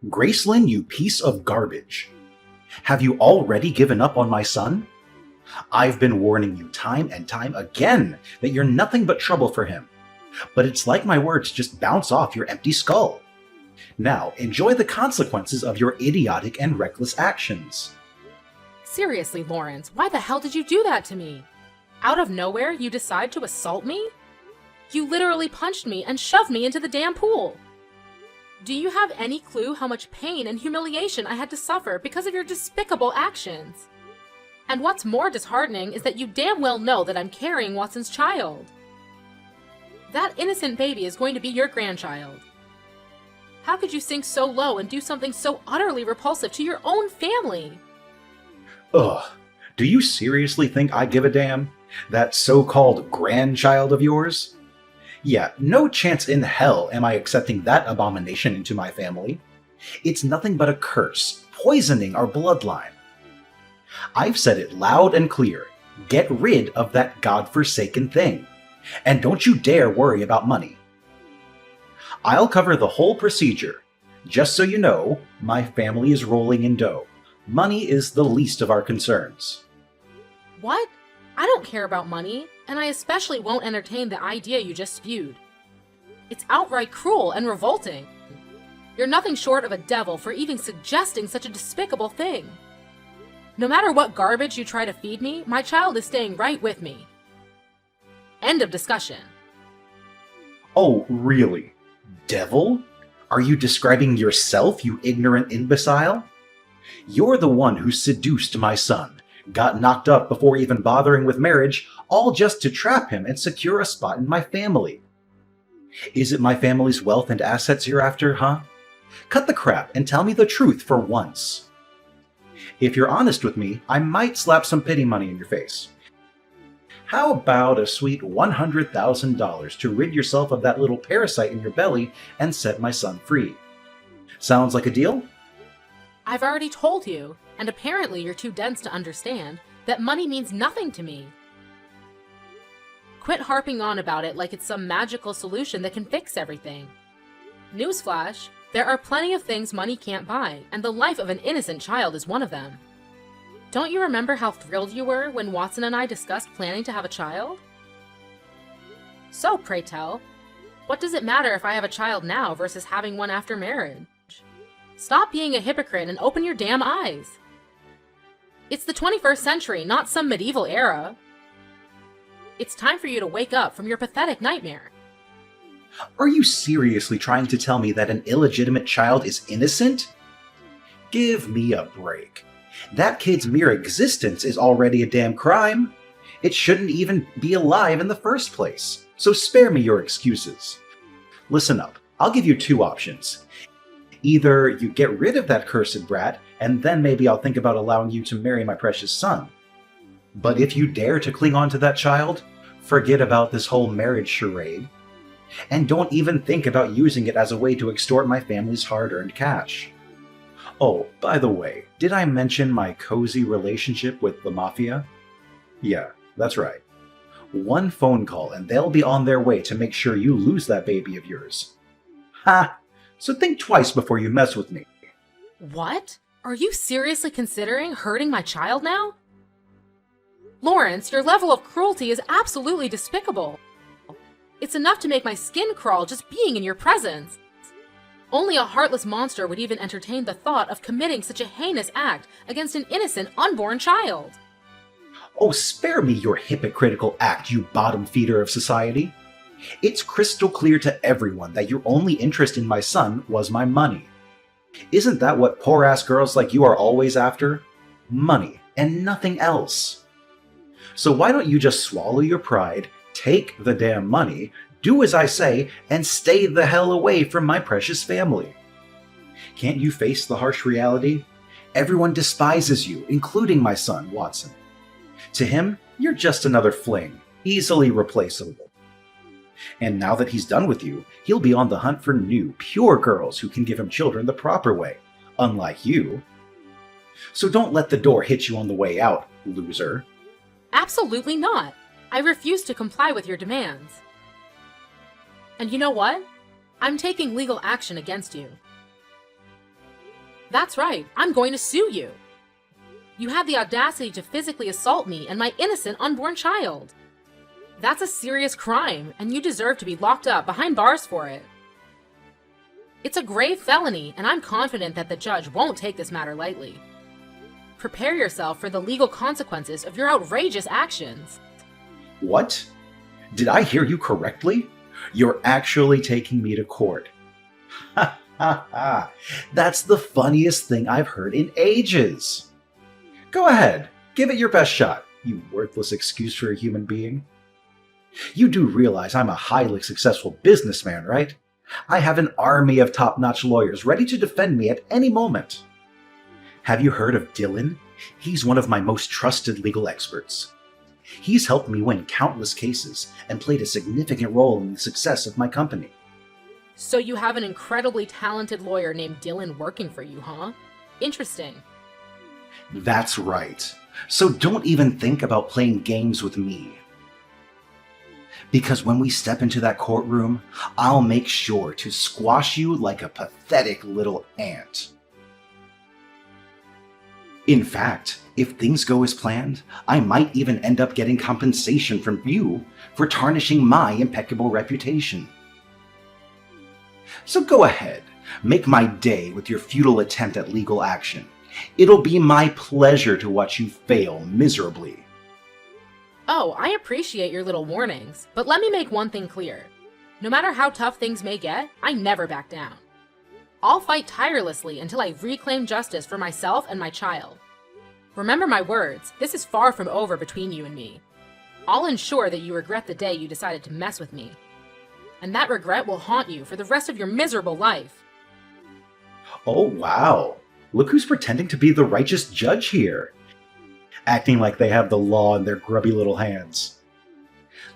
Gracelyn, you piece of garbage. Have you already given up on my son? I've been warning you time and time again that you're nothing but trouble for him. But it's like my words just bounce off your empty skull. Now, enjoy the consequences of your idiotic and reckless actions. Seriously, Lawrence, why the hell did you do that to me? Out of nowhere, you decide to assault me? You literally punched me and shoved me into the damn pool. Do you have any clue how much pain and humiliation I had to suffer because of your despicable actions? And what's more disheartening is that you damn well know that I'm carrying Watson's child. That innocent baby is going to be your grandchild. How could you sink so low and do something so utterly repulsive to your own family? Ugh, do you seriously think I give a damn? That so-called grandchild of yours? Yeah, no chance in hell am I accepting that abomination into my family. It's nothing but a curse, poisoning our bloodline. I've said it loud and clear. Get rid of that godforsaken thing. And don't you dare worry about money. I'll cover the whole procedure. Just so you know, my family is rolling in dough. Money is the least of our concerns. What? I don't care about money, and I especially won't entertain the idea you just spewed. It's outright cruel and revolting. You're nothing short of a devil for even suggesting such a despicable thing. No matter what garbage you try to feed me, my child is staying right with me. End of discussion. Oh, really? Devil? Are you describing yourself, you ignorant imbecile? You're the one who seduced my son, got knocked up before even bothering with marriage, all just to trap him and secure a spot in my family. Is it my family's wealth and assets you're after, huh? Cut the crap and tell me the truth for once. If you're honest with me, I might slap some pity money in your face. How about a sweet $100,000 to rid yourself of that little parasite in your belly and set my son free? Sounds like a deal? I've already told you, and apparently you're too dense to understand, that money means nothing to me. Quit harping on about it like it's some magical solution that can fix everything. Newsflash, there are plenty of things money can't buy, and the life of an innocent child is one of them. Don't you remember how thrilled you were when Watson and I discussed planning to have a child? So, pray tell, what does it matter if I have a child now versus having one after marriage? Stop being a hypocrite and open your damn eyes. It's the 21st century, not some medieval era. It's time for you to wake up from your pathetic nightmare. Are you seriously trying to tell me that an illegitimate child is innocent? Give me a break. That kid's mere existence is already a damn crime. It shouldn't even be alive in the first place. So spare me your excuses. Listen up, I'll give you two options. Either you get rid of that cursed brat, and then maybe I'll think about allowing you to marry my precious son. But if you dare to cling on to that child, forget about this whole marriage charade. And don't even think about using it as a way to extort my family's hard-earned cash. Oh, by the way, did I mention my cozy relationship with the Mafia? Yeah, that's right. One phone call and they'll be on their way to make sure you lose that baby of yours. Ha! So think twice before you mess with me. What? Are you seriously considering hurting my child now? Lawrence, your level of cruelty is absolutely despicable. It's enough to make my skin crawl just being in your presence. Only a heartless monster would even entertain the thought of committing such a heinous act against an innocent, unborn child. Oh, spare me your hypocritical act, you bottom feeder of society. It's crystal clear to everyone that your only interest in my son was my money. Isn't that what poor-ass girls like you are always after? Money, and nothing else. So why don't you just swallow your pride, take the damn money, do as I say, and stay the hell away from my precious family? Can't you face the harsh reality? Everyone despises you, including my son, Watson. To him, you're just another fling, easily replaceable. And now that he's done with you, he'll be on the hunt for new, pure girls who can give him children the proper way, unlike you. So don't let the door hit you on the way out, loser. Absolutely not. I refuse to comply with your demands. And you know what? I'm taking legal action against you. That's right, I'm going to sue you. You had the audacity to physically assault me and my innocent unborn child. That's a serious crime, and you deserve to be locked up behind bars for it. It's a grave felony, and I'm confident that the judge won't take this matter lightly. Prepare yourself for the legal consequences of your outrageous actions. What? Did I hear you correctly? You're actually taking me to court. Ha ha ha! That's the funniest thing I've heard in ages. Go ahead, give it your best shot, you worthless excuse for a human being. You do realize I'm a highly successful businessman, right? I have an army of top-notch lawyers ready to defend me at any moment. Have you heard of Dylan? He's one of my most trusted legal experts. He's helped me win countless cases and played a significant role in the success of my company. So you have an incredibly talented lawyer named Dylan working for you, huh? Interesting. That's right. So don't even think about playing games with me. Because when we step into that courtroom, I'll make sure to squash you like a pathetic little ant. In fact, if things go as planned, I might even end up getting compensation from you for tarnishing my impeccable reputation. So go ahead, make my day with your futile attempt at legal action. It'll be my pleasure to watch you fail miserably. Oh, I appreciate your little warnings, but let me make one thing clear. No matter how tough things may get, I never back down. I'll fight tirelessly until I reclaim justice for myself and my child. Remember my words, this is far from over between you and me. I'll ensure that you regret the day you decided to mess with me. And that regret will haunt you for the rest of your miserable life. Oh wow, look who's pretending to be the righteous judge here. Acting like they have the law in their grubby little hands.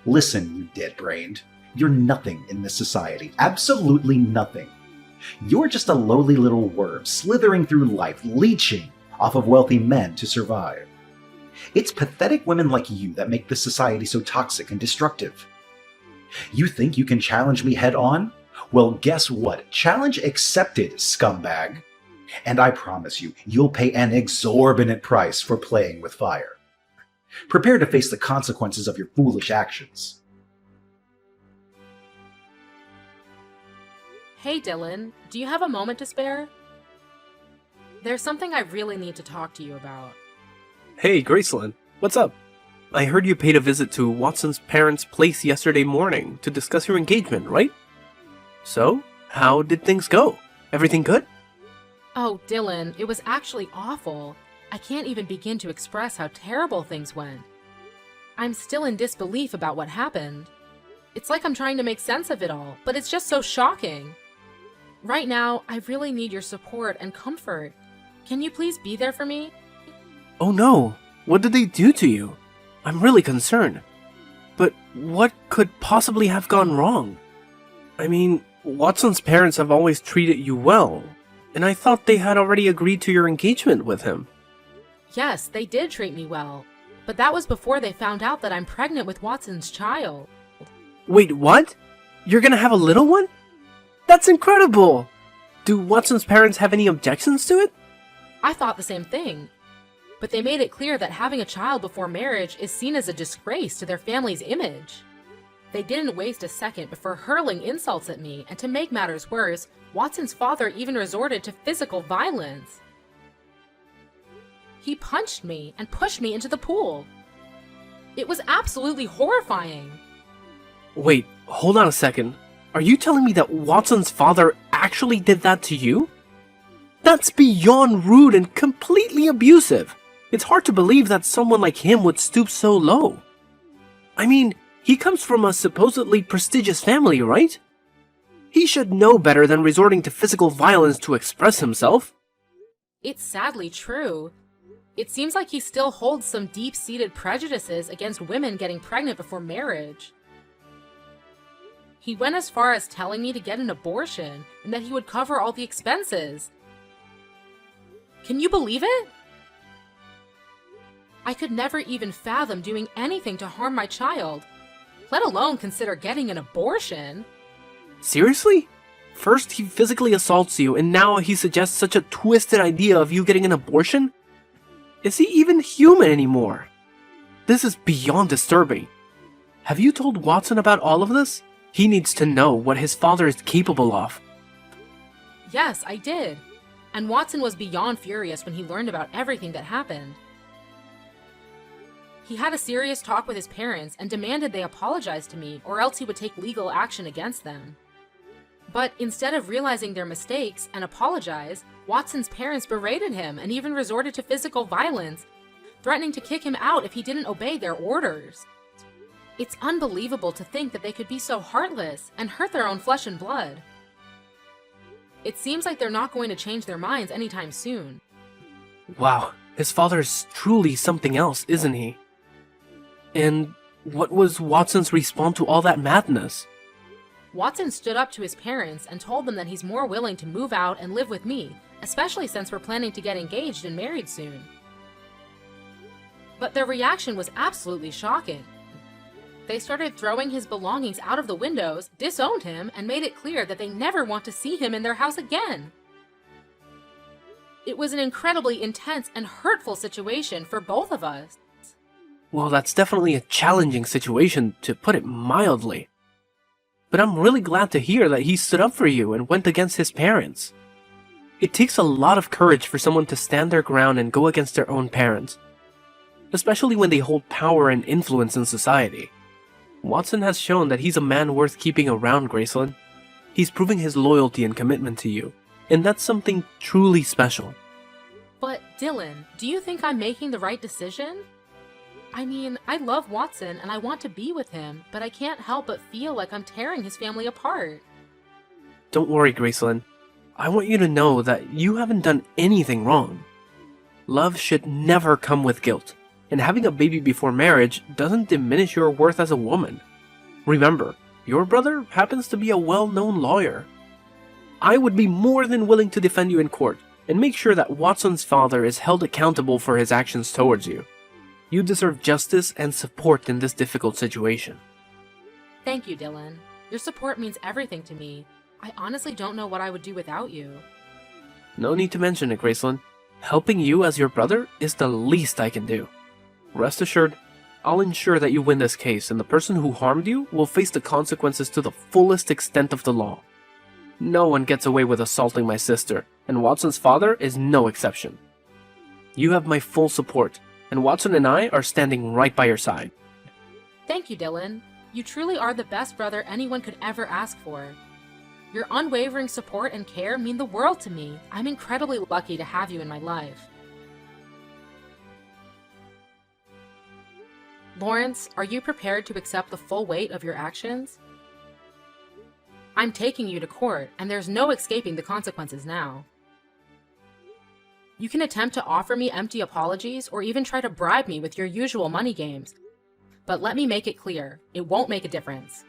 Listen, you dead-brained. You're nothing in this society. Absolutely nothing. You're just a lowly little worm slithering through life, leeching off of wealthy men to survive. It's pathetic women like you that make this society so toxic and destructive. You think you can challenge me head-on? Well, guess what? Challenge accepted, scumbag. And I promise you, you'll pay an exorbitant price for playing with fire. Prepare to face the consequences of your foolish actions. Hey Dylan, do you have a moment to spare? There's something I really need to talk to you about. Hey, Gracelyn, what's up? I heard you paid a visit to Watson's parents' place yesterday morning to discuss your engagement, right? So, how did things go? Everything good? Oh, Dylan, it was actually awful. I can't even begin to express how terrible things went. I'm still in disbelief about what happened. It's like I'm trying to make sense of it all, but it's just so shocking. Right now, I really need your support and comfort. Can you please be there for me? Oh no, what did they do to you? I'm really concerned. But what could possibly have gone wrong? I mean, Watson's parents have always treated you well, and I thought they had already agreed to your engagement with him. Yes, they did treat me well, but that was before they found out that I'm pregnant with Watson's child. Wait, what? You're gonna have a little one? That's incredible! Do Watson's parents have any objections to it? I thought the same thing, but they made it clear that having a child before marriage is seen as a disgrace to their family's image. They didn't waste a second before hurling insults at me, and to make matters worse, Watson's father even resorted to physical violence. He punched me and pushed me into the pool. It was absolutely horrifying. Wait, hold on a second. Are you telling me that Watson's father actually did that to you? That's beyond rude and completely abusive. It's hard to believe that someone like him would stoop so low. I mean, he comes from a supposedly prestigious family, right? He should know better than resorting to physical violence to express himself. It's sadly true. It seems like he still holds some deep-seated prejudices against women getting pregnant before marriage. He went as far as telling me to get an abortion and that he would cover all the expenses. Can you believe it? I could never even fathom doing anything to harm my child, let alone consider getting an abortion. Seriously? First, he physically assaults you, and now he suggests such a twisted idea of you getting an abortion? Is he even human anymore? This is beyond disturbing. Have you told Watson about all of this? He needs to know what his father is capable of. Yes, I did. And Watson was beyond furious when he learned about everything that happened. He had a serious talk with his parents and demanded they apologize to me, or else he would take legal action against them. But instead of realizing their mistakes and apologize, Watson's parents berated him and even resorted to physical violence, threatening to kick him out if he didn't obey their orders. It's unbelievable to think that they could be so heartless and hurt their own flesh and blood. It seems like they're not going to change their minds anytime soon. Wow, his father is truly something else, isn't he? And what was Watson's response to all that madness? Watson stood up to his parents and told them that he's more willing to move out and live with me, especially since we're planning to get engaged and married soon. But their reaction was absolutely shocking. They started throwing his belongings out of the windows, disowned him, and made it clear that they never want to see him in their house again. It was an incredibly intense and hurtful situation for both of us. Well, that's definitely a challenging situation, to put it mildly. But I'm really glad to hear that he stood up for you and went against his parents. It takes a lot of courage for someone to stand their ground and go against their own parents, especially when they hold power and influence in society. Watson has shown that he's a man worth keeping around, Graceland. He's proving his loyalty and commitment to you, and that's something truly special. But Dylan, do you think I'm making the right decision? I mean, I love Watson and I want to be with him, but I can't help but feel like I'm tearing his family apart. Don't worry, Graceland. I want you to know that you haven't done anything wrong. Love should never come with guilt, and having a baby before marriage doesn't diminish your worth as a woman. Remember, your brother happens to be a well-known lawyer. I would be more than willing to defend you in court and make sure that Watson's father is held accountable for his actions towards you. You deserve justice and support in this difficult situation. Thank you, Dylan. Your support means everything to me. I honestly don't know what I would do without you. No need to mention it, Graceland. Helping you as your brother is the least I can do. Rest assured, I'll ensure that you win this case, and the person who harmed you will face the consequences to the fullest extent of the law. No one gets away with assaulting my sister, and Watson's father is no exception. You have my full support, and Watson and I are standing right by your side. Thank you, Dylan. You truly are the best brother anyone could ever ask for. Your unwavering support and care mean the world to me. I'm incredibly lucky to have you in my life. Lawrence, are you prepared to accept the full weight of your actions? I'm taking you to court, and there's no escaping the consequences now. You can attempt to offer me empty apologies or even try to bribe me with your usual money games. But let me make it clear, it won't make a difference.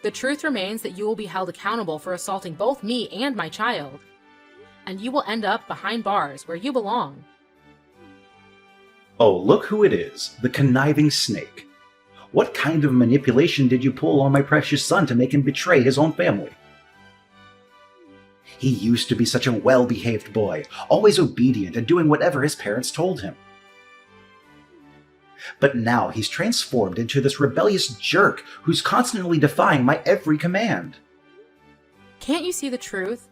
The truth remains that you will be held accountable for assaulting both me and my child. And you will end up behind bars where you belong. Oh, look who it is, the conniving snake. What kind of manipulation did you pull on my precious son to make him betray his own family? He used to be such a well-behaved boy, always obedient and doing whatever his parents told him. But now he's transformed into this rebellious jerk who's constantly defying my every command. Can't you see the truth?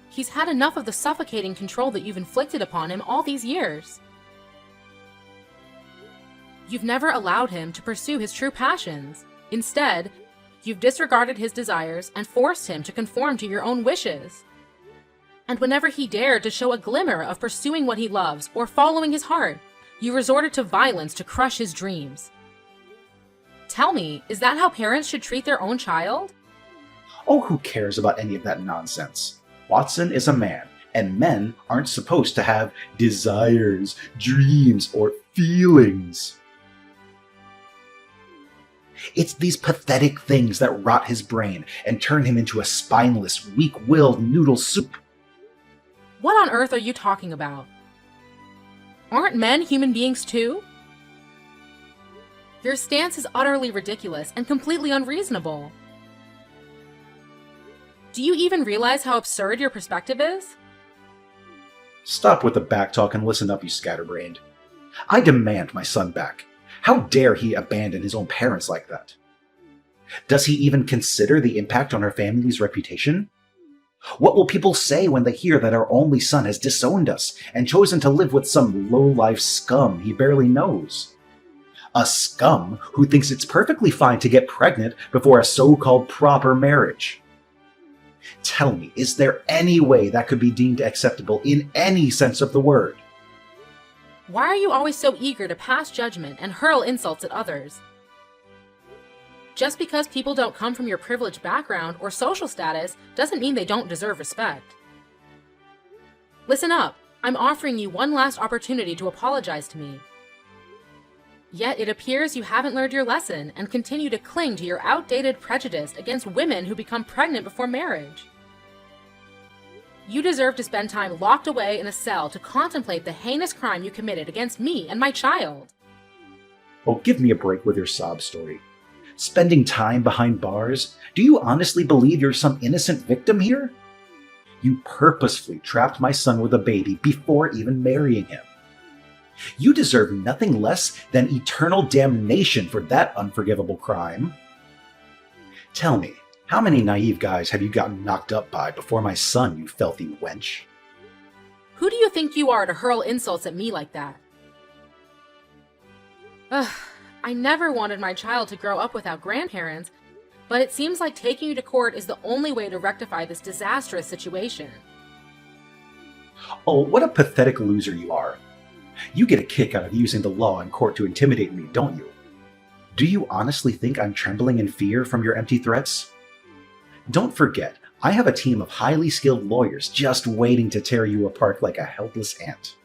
He's had enough of the suffocating control that you've inflicted upon him all these years. You've never allowed him to pursue his true passions. Instead, you've disregarded his desires and forced him to conform to your own wishes. And whenever he dared to show a glimmer of pursuing what he loves or following his heart, you resorted to violence to crush his dreams. Tell me, is that how parents should treat their own child? Oh, who cares about any of that nonsense? Watson is a man, and men aren't supposed to have desires, dreams, or feelings. It's these pathetic things that rot his brain and turn him into a spineless, weak-willed noodle soup. What on earth are you talking about? Aren't men human beings too? Your stance is utterly ridiculous and completely unreasonable. Do you even realize how absurd your perspective is? Stop with the backtalk and listen up, you scatterbrained. I demand my son back. How dare he abandon his own parents like that? Does he even consider the impact on our family's reputation? What will people say when they hear that our only son has disowned us and chosen to live with some low-life scum he barely knows? A scum who thinks it's perfectly fine to get pregnant before a so-called proper marriage. Tell me, is there any way that could be deemed acceptable in any sense of the word? Why are you always so eager to pass judgment and hurl insults at others? Just because people don't come from your privileged background or social status doesn't mean they don't deserve respect. Listen up, I'm offering you one last opportunity to apologize to me. Yet it appears you haven't learned your lesson and continue to cling to your outdated prejudice against women who become pregnant before marriage. You deserve to spend time locked away in a cell to contemplate the heinous crime you committed against me and my child. Oh, give me a break with your sob story. Spending time behind bars? Do you honestly believe you're some innocent victim here? You purposefully trapped my son with a baby before even marrying him. You deserve nothing less than eternal damnation for that unforgivable crime. Tell me, how many naive guys have you gotten knocked up by before my son, you filthy wench? Who do you think you are to hurl insults at me like that? Ugh, I never wanted my child to grow up without grandparents, but it seems like taking you to court is the only way to rectify this disastrous situation. Oh, what a pathetic loser you are. You get a kick out of using the law in court to intimidate me, don't you? Do you honestly think I'm trembling in fear from your empty threats? Don't forget, I have a team of highly skilled lawyers just waiting to tear you apart like a helpless ant.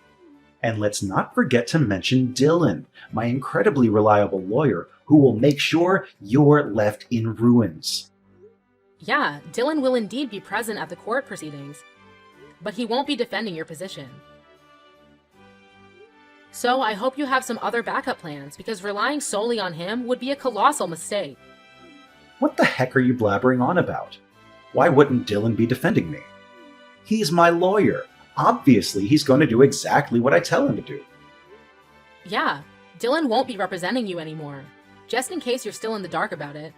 And let's not forget to mention Dylan, my incredibly reliable lawyer, who will make sure you're left in ruins. Yeah, Dylan will indeed be present at the court proceedings, but he won't be defending your position. So I hope you have some other backup plans, because relying solely on him would be a colossal mistake. What the heck are you blabbering on about? Why wouldn't Dylan be defending me? He's my lawyer. Obviously, he's going to do exactly what I tell him to do. Yeah, Dylan won't be representing you anymore, just in case you're still in the dark about it.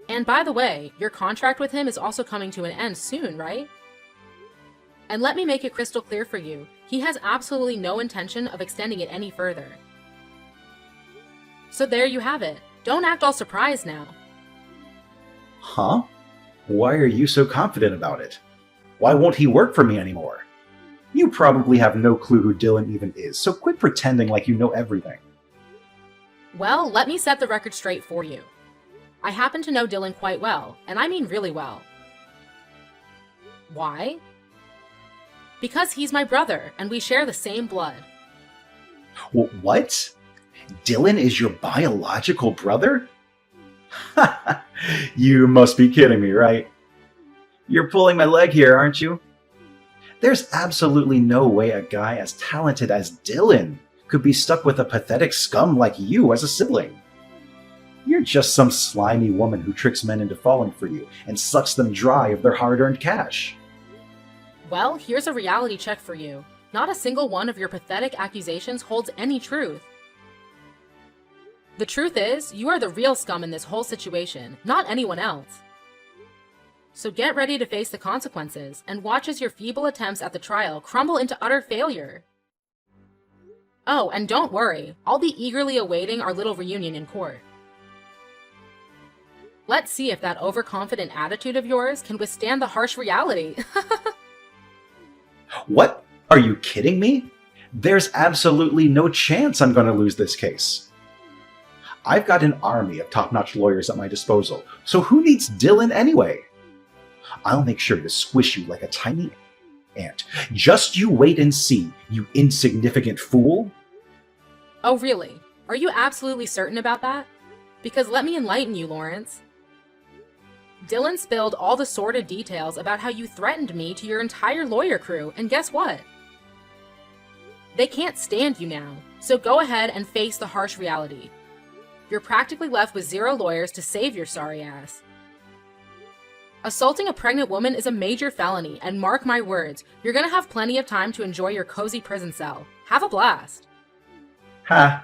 And by the way, your contract with him is also coming to an end soon, right? And let me make it crystal clear for you, he has absolutely no intention of extending it any further. So there you have it. Don't act all surprised now. Huh? Why are you so confident about it? Why won't he work for me anymore? You probably have no clue who Dylan even is, so quit pretending like you know everything. Well, let me set the record straight for you. I happen to know Dylan quite well, and I mean really well. Why? Because he's my brother, and we share the same blood. What? Dylan is your biological brother? You must be kidding me, right? You're pulling my leg here, aren't you? There's absolutely no way a guy as talented as Dylan could be stuck with a pathetic scum like you as a sibling. You're just some slimy woman who tricks men into falling for you and sucks them dry of their hard-earned cash. Well, here's a reality check for you. Not a single one of your pathetic accusations holds any truth. The truth is, you are the real scum in this whole situation, not anyone else. So get ready to face the consequences, and watch as your feeble attempts at the trial crumble into utter failure. Oh, and don't worry, I'll be eagerly awaiting our little reunion in court. Let's see if that overconfident attitude of yours can withstand the harsh reality. What? Are you kidding me? There's absolutely no chance I'm going to lose this case. I've got an army of top-notch lawyers at my disposal, so who needs Dylan anyway? I'll make sure to squish you like a tiny ant. Just you wait and see, you insignificant fool. Oh really? Are you absolutely certain about that? Because let me enlighten you, Lawrence. Dylan spilled all the sordid details about how you threatened me to your entire lawyer crew, and guess what? They can't stand you now, so go ahead and face the harsh reality. You're practically left with 0 lawyers to save your sorry ass. Assaulting a pregnant woman is a major felony, and mark my words, you're gonna have plenty of time to enjoy your cozy prison cell. Have a blast. Ha!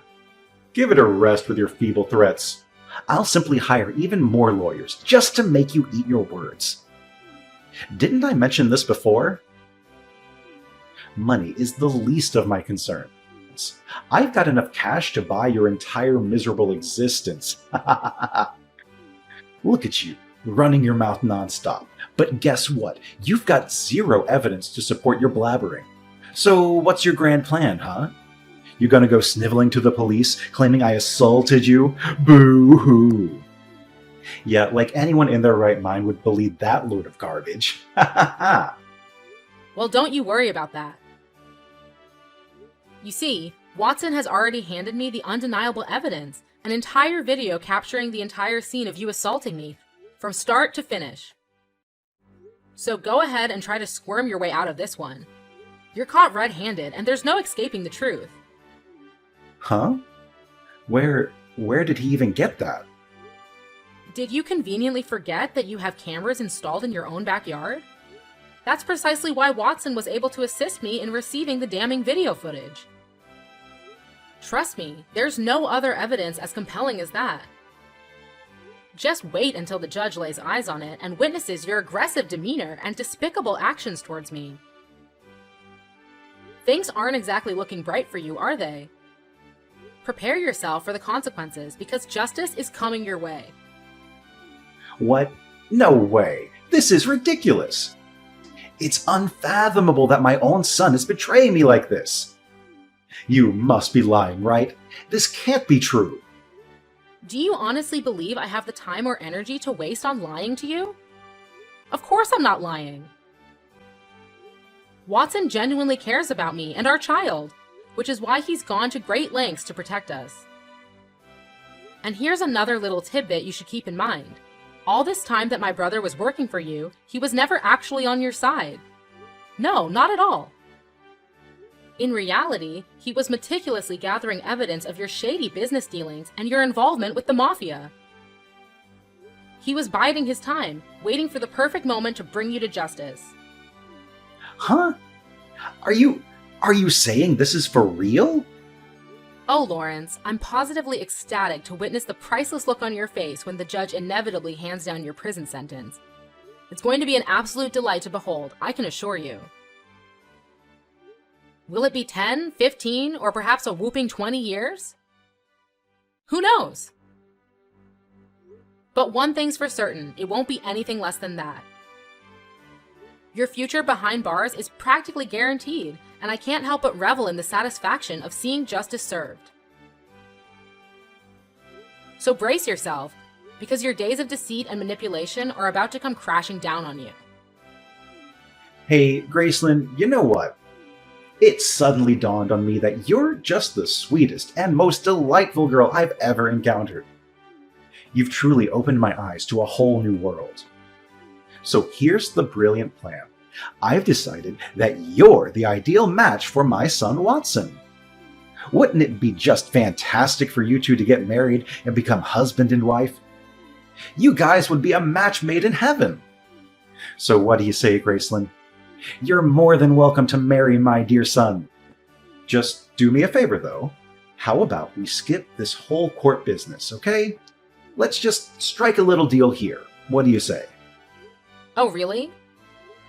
Give it a rest with your feeble threats. I'll simply hire even more lawyers just to make you eat your words. Didn't I mention this before? Money is the least of my concerns. I've got enough cash to buy your entire miserable existence. Look at you, running your mouth nonstop. But guess what? You've got zero evidence to support your blabbering. So what's your grand plan, huh? You gonna go sniveling to the police, claiming I assaulted you? Boo-hoo! Yeah, like anyone in their right mind would believe that load of garbage. Ha ha ha! Well, don't you worry about that. You see, Watson has already handed me the undeniable evidence, an entire video capturing the entire scene of you assaulting me, from start to finish. So go ahead and try to squirm your way out of this one. You're caught red-handed, and there's no escaping the truth. Huh? Where did he even get that? Did you conveniently forget that you have cameras installed in your own backyard? That's precisely why Watson was able to assist me in receiving the damning video footage. Trust me, there's no other evidence as compelling as that. Just wait until the judge lays eyes on it and witnesses your aggressive demeanor and despicable actions towards me. Things aren't exactly looking bright for you, are they? Prepare yourself for the consequences, because justice is coming your way. What? No way! This is ridiculous! It's unfathomable that my own son is betraying me like this! You must be lying, right? This can't be true! Do you honestly believe I have the time or energy to waste on lying to you? Of course I'm not lying! Watson genuinely cares about me and our child, which is why he's gone to great lengths to protect us. And here's another little tidbit you should keep in mind. All this time that my brother was working for you, he was never actually on your side. No, not at all. In reality, he was meticulously gathering evidence of your shady business dealings and your involvement with the mafia. He was biding his time, waiting for the perfect moment to bring you to justice. Huh? Are you saying this is for real? Oh, Lawrence, I'm positively ecstatic to witness the priceless look on your face when the judge inevitably hands down your prison sentence. It's going to be an absolute delight to behold, I can assure you. Will it be 10, 15, or perhaps a whooping 20 years? Who knows? But one thing's for certain, it won't be anything less than that. Your future behind bars is practically guaranteed, and I can't help but revel in the satisfaction of seeing justice served. So brace yourself, because your days of deceit and manipulation are about to come crashing down on you. Hey, Graceland, you know what? It suddenly dawned on me that you're just the sweetest and most delightful girl I've ever encountered. You've truly opened my eyes to a whole new world. So here's the brilliant plan. I've decided that you're the ideal match for my son Watson. Wouldn't it be just fantastic for you two to get married and become husband and wife? You guys would be a match made in heaven. So what do you say, Graceland? You're more than welcome to marry my dear son. Just do me a favor, though. How about we skip this whole court business, okay? Let's just strike a little deal here. What do you say? Oh, really?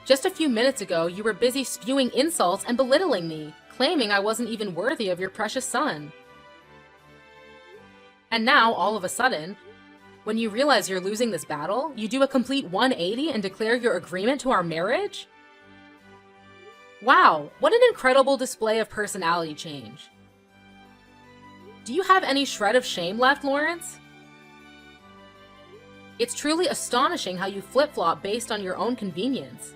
Just a few minutes ago, you were busy spewing insults and belittling me, claiming I wasn't even worthy of your precious son. And now, all of a sudden, when you realize you're losing this battle, you do a complete 180 and declare your agreement to our marriage? Wow, what an incredible display of personality change. Do you have any shred of shame left, Lawrence? It's truly astonishing how you flip-flop based on your own convenience.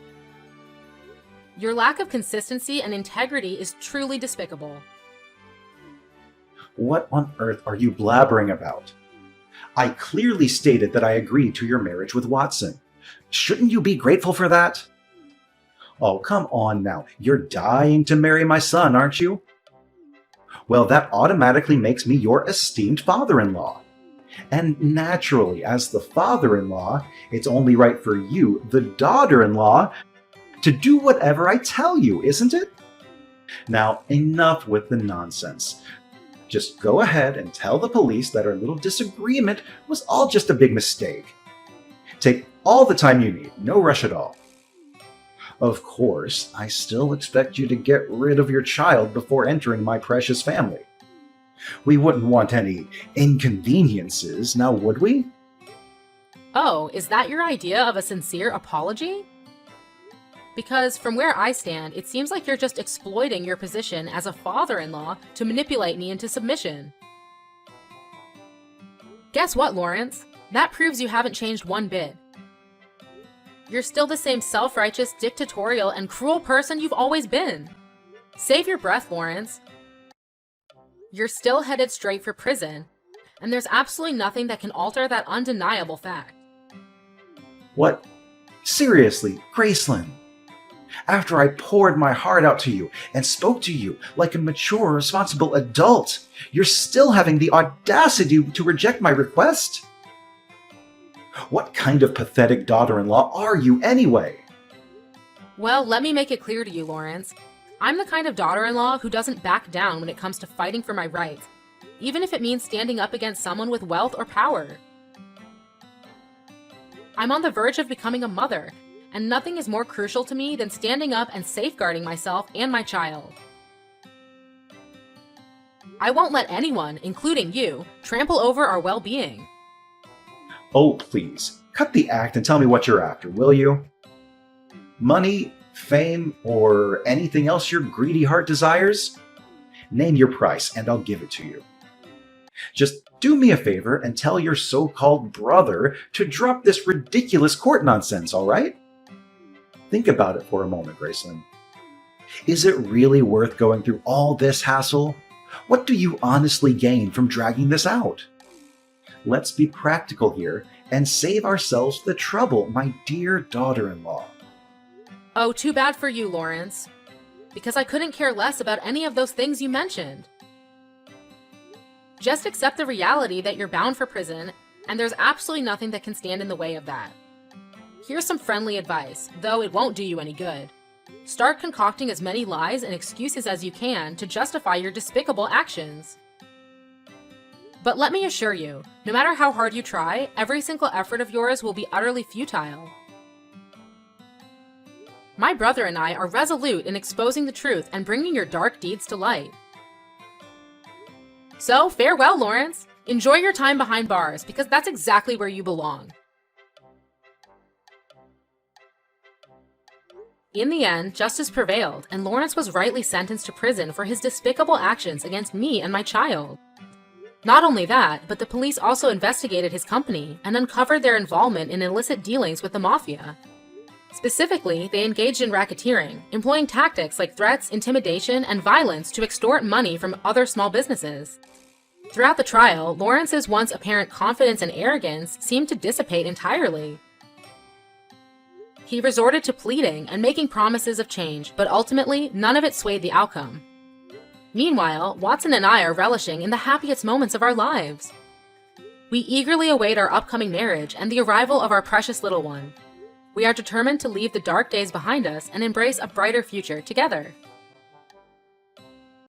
Your lack of consistency and integrity is truly despicable. What on earth are you blabbering about? I clearly stated that I agreed to your marriage with Watson. Shouldn't you be grateful for that? Oh, come on now. You're dying to marry my son, aren't you? Well, that automatically makes me your esteemed father-in-law. And naturally, as the father-in-law, it's only right for you, the daughter-in-law, to do whatever I tell you, isn't it? Now, enough with the nonsense. Just go ahead and tell the police that our little disagreement was all just a big mistake. Take all the time you need, no rush at all. Of course, I still expect you to get rid of your child before entering my precious family. We wouldn't want any inconveniences, now would we? Oh, is that your idea of a sincere apology? Because from where I stand, it seems like you're just exploiting your position as a father-in-law to manipulate me into submission. Guess what, Lawrence? That proves you haven't changed one bit. You're still the same self-righteous, dictatorial, and cruel person you've always been. Save your breath, Lawrence. You're still headed straight for prison, and there's absolutely nothing that can alter that undeniable fact. What? Seriously, Gracelyn? After I poured my heart out to you and spoke to you like a mature, responsible adult, you're still having the audacity to reject my request? What kind of pathetic daughter-in-law are you anyway? Well, let me make it clear to you, Lawrence. I'm the kind of daughter-in-law who doesn't back down when it comes to fighting for my rights, even if it means standing up against someone with wealth or power. I'm on the verge of becoming a mother, and nothing is more crucial to me than standing up and safeguarding myself and my child. I won't let anyone, including you, trample over our well-being. Oh, please, cut the act and tell me what you're after, will you? Money, fame, or anything else your greedy heart desires? Name your price and I'll give it to you. Just do me a favor and tell your so-called brother to drop this ridiculous court nonsense, all right? Think about it for a moment, Gracelyn. Is it really worth going through all this hassle? What do you honestly gain from dragging this out? Let's be practical here and save ourselves the trouble, my dear daughter-in-law. Oh, too bad for you, Lawrence. Because I couldn't care less about any of those things you mentioned. Just accept the reality that you're bound for prison, and there's absolutely nothing that can stand in the way of that. Here's some friendly advice, though it won't do you any good. Start concocting as many lies and excuses as you can to justify your despicable actions. But let me assure you, no matter how hard you try, every single effort of yours will be utterly futile. My brother and I are resolute in exposing the truth and bringing your dark deeds to light. So, farewell, Lawrence. Enjoy your time behind bars, because that's exactly where you belong. In the end, justice prevailed, and Lawrence was rightly sentenced to prison for his despicable actions against me and my child. Not only that, but the police also investigated his company and uncovered their involvement in illicit dealings with the mafia. Specifically, they engaged in racketeering, employing tactics like threats, intimidation, and violence to extort money from other small businesses. Throughout the trial, Lawrence's once apparent confidence and arrogance seemed to dissipate entirely. He resorted to pleading and making promises of change, but ultimately, none of it swayed the outcome. Meanwhile, Watson and I are relishing in the happiest moments of our lives. We eagerly await our upcoming marriage and the arrival of our precious little one. We are determined to leave the dark days behind us and embrace a brighter future together.